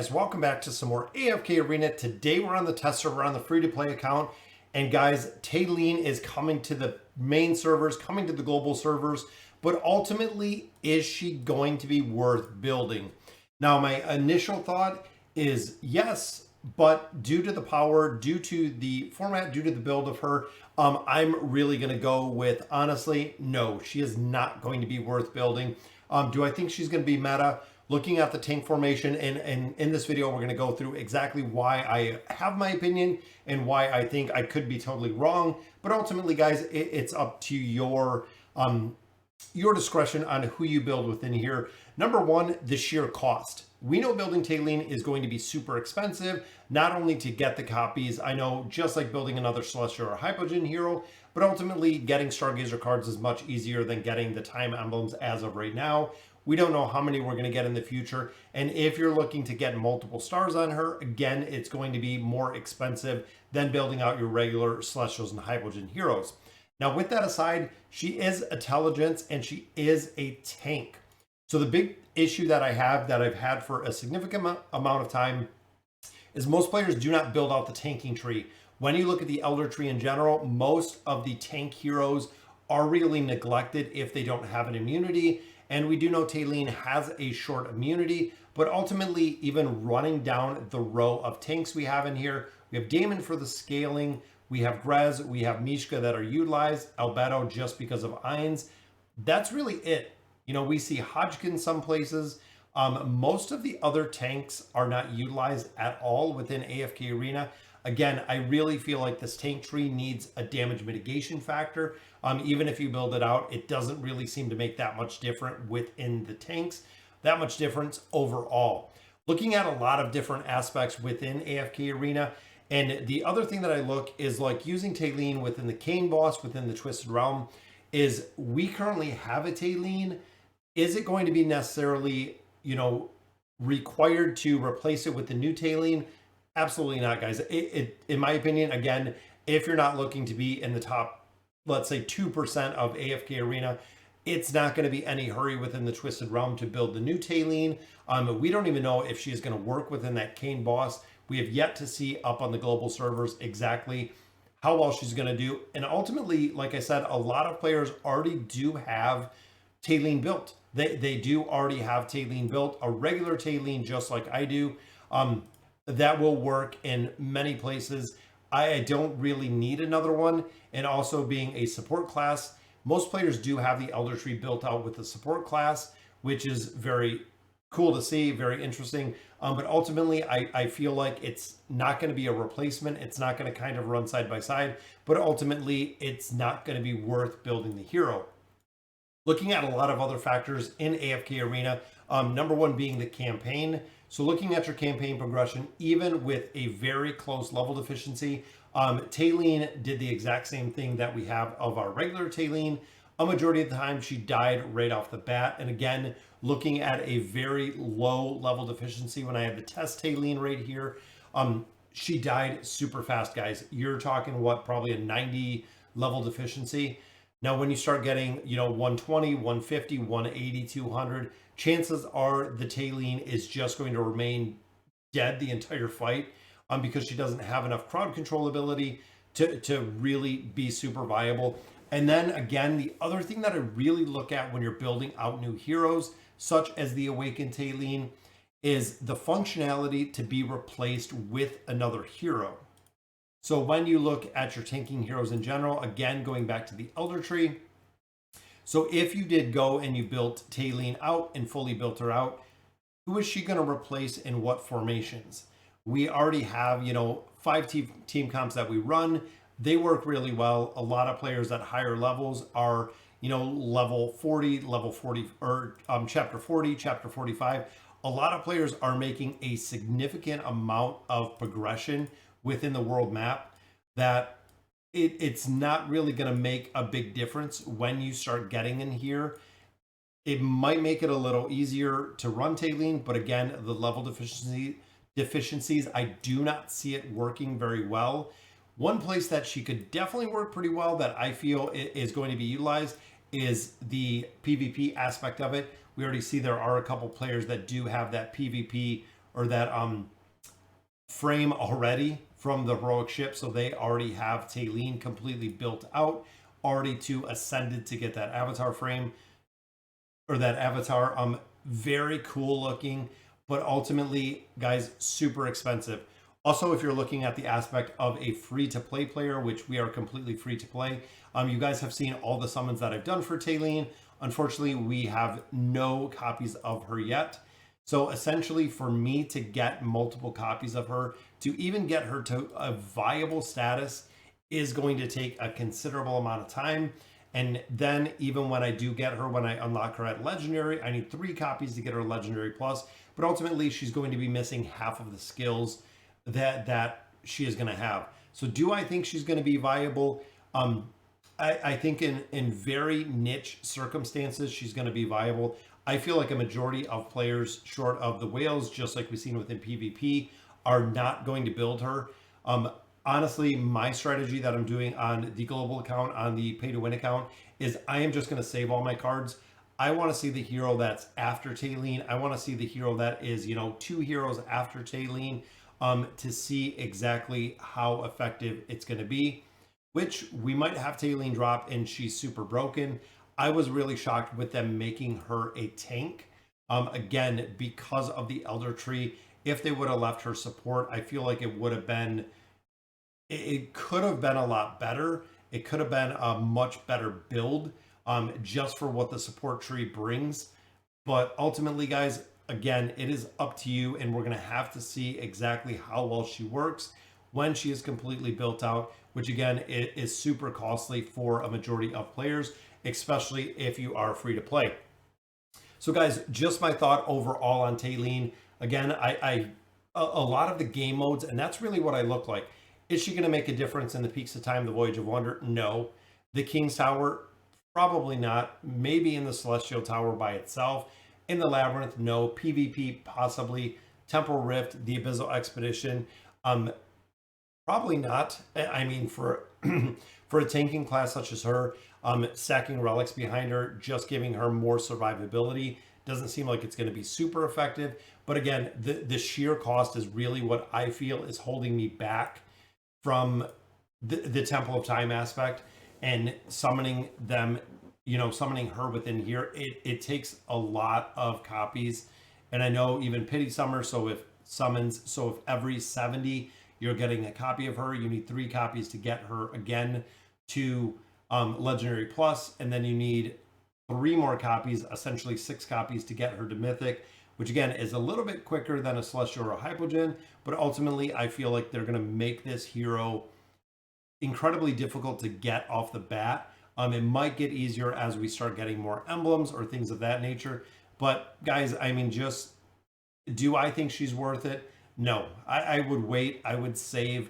guys, welcome back to some more AFK Arena. Today we're on the test server on the free-to-play account. And guys, Talene is coming to the main servers, coming to the global servers. But ultimately, is she going to be worth building? Now, my initial thought is yes, but due to the power, due to the format, due to the build of her, I'm really going to go with, honestly, no, she is not going to be worth building. Do I think she's going to be meta? Looking at the tank formation, and in this video, we're going to go through exactly why I have my opinion and why I think I could be totally wrong. But ultimately, guys, it's up to your discretion on who you build within here. Number one, the sheer cost. We know building Talene is going to be super expensive, not only to get the copies. I know just like building another Celestial or Hypogean hero, but ultimately getting Stargazer cards is much easier than getting the time emblems as of right now. We don't know how many we're going to get in the future. And if you're looking to get multiple stars on her, again, it's going to be more expensive than building out your regular Celestials and Hypogean heroes. Now, with that aside, she is intelligence and she is a tank. So the big issue that I have, that I've had for a significant amount of time, is most players do not build out the tanking tree. When you look at the Elder Tree in general, most of the tank heroes are really neglected if they don't have an immunity. And we do know Talene has a short immunity, but ultimately, even running down the row of tanks we have in here, we have Damon for the scaling, we have Grez, we have Mishka that are utilized, Albedo just because of Ions. That's really it. You know, we see Hodgkin some places. Most of the other tanks are not utilized at all within AFK Arena. Again, I really feel like this tank tree needs a damage mitigation factor. Even if you build it out, it doesn't really seem to make that much difference within the tanks, that much difference overall. Looking at a lot of different aspects within AFK Arena, and the other thing that I look is like using Talene within the Kane boss, within the Twisted Realm, is we currently have a Talene. Is it going to be necessarily, you know, required to replace it with the new Talene? Absolutely not, guys. In my opinion, again, if you're not looking to be in the top, let's say 2% of AFK Arena, it's not going to be any hurry within the Twisted Realm to build the new Talene. We don't even know if she is going to work within that Kane boss. We have yet to see up on the global servers exactly how well she's going to do. And ultimately, like I said, a lot of players already do have Talene built. They do already have Talene built, a regular Talene just like I do. That will work in many places. I don't really need another one. And also being a support class, most players do have the Elder Tree built out with the support class, which is very cool to see, very interesting. But ultimately, I feel like it's not going to be a replacement. It's not going to kind of run side by side, but ultimately, it's not going to be worth building the hero. Looking at a lot of other factors in AFK Arena, number one being the campaign. So looking at your campaign progression, even with a very close level deficiency, Talene did the exact same thing that we have of our regular Talene. A majority of the time, she died right off the bat. And again, looking at a very low level deficiency, when I had the test Talene right here, she died super fast, guys. You're talking, what, probably a 90 level deficiency. Now, when you start getting, you know, 120, 150, 180, 200, chances are the Talene is just going to remain dead the entire fight because she doesn't have enough crowd control ability to really be super viable. And then again, the other thing that I really look at when you're building out new heroes, such as the Awakened Talene, is the functionality to be replaced with another hero. So when you look at your tanking heroes in general, again, going back to the Elder Tree. So if you did go and you built Talene out and fully built her out, who is she going to replace in what formations? We already have, you know, 5 team comps that we run. They work really well. A lot of players at higher levels are, you know, level 40, level 40, or chapter 40, chapter 45. A lot of players are making a significant amount of progression within the world map that it's not really going to make a big difference when you start getting in here. It might make it a little easier to run Talene, but again, the level deficiencies, I do not see it working very well. One place that she could definitely work pretty well that I feel is going to be utilized is the PvP aspect of it. We already see there are a couple players that do have that PvP or that frame already from the heroic ship, so they already have Talene completely built out, already to ascended to get that avatar frame or that avatar. Very cool looking, but ultimately, guys, super expensive. Also, if you're looking at the aspect of a free to play player, which we are completely free to play, you guys have seen all the summons that I've done for Talene. Unfortunately, we have no copies of her yet. So essentially, for me to get multiple copies of her, to even get her to a viable status, is going to take a considerable amount of time. And then even when I do get her, when I unlock her at Legendary, I need 3 copies to get her Legendary Plus. But ultimately, she's going to be missing half of the skills that she is going to have. So do I think she's going to be viable? I think in very niche circumstances, she's going to be viable. I feel like a majority of players, short of the whales, just like we've seen within PvP, are not going to build her. Honestly, my strategy that I'm doing on the global account, on the pay to win account, is I am just going to save all my cards. I want to see the hero that's after Talene. I want to see the hero that is, 2 heroes after Talene, to see exactly how effective it's going to be, which we might have Talene drop and she's super broken. I was really shocked with them making her a tank. Again, because of the Elder Tree, if they would have left her support, I feel like it would have been, it could have been a lot better. It could have been a much better build, just for what the support tree brings. But ultimately, guys, again, it is up to you, and we're going to have to see exactly how well she works when she is completely built out, which again, it is super costly for a majority of players, especially if you are free to play. So guys, just my thought overall on Talene. Again, a lot of the game modes, and that's really what I look like. Is she going to make a difference in the Peaks of Time, the Voyage of Wonder? No. The King's Tower? Probably not. Maybe in the Celestial Tower by itself. In the Labyrinth? No. PvP? Possibly. Temporal Rift? The Abyssal Expedition? Probably not. I mean, for for a tanking class such as her, sacking relics behind her, just giving her more survivability, doesn't seem like it's going to be super effective. But again, the sheer cost is really what I feel is holding me back from the Temple of Time aspect, and summoning them, summoning her within here. It takes a lot of copies. And I know even Pity Summer, so if every 70 you're getting a copy of her, you need 3 copies to get her again to Legendary Plus, and then you need 3 more copies, essentially 6 copies to get her to Mythic, which again is a little bit quicker than a Celestial or a Hypogean, but ultimately I feel like they're going to make this hero incredibly difficult to get off the bat. It might get easier as we start getting more emblems or things of that nature. But guys, I mean, just, do I think she's worth it? No. I would wait. I would save,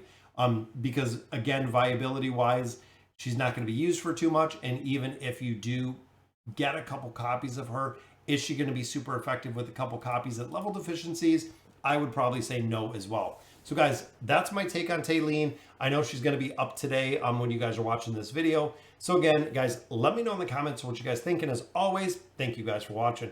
because again, viability wise, she's not going to be used for too much. And even if you do get a couple copies of her, is she going to be super effective with a couple copies at level deficiencies? I would probably say no as well. So guys, that's my take on Talene. I know she's going to be up today when you guys are watching this video. So again, guys, let me know in the comments what you guys think. And as always, thank you guys for watching.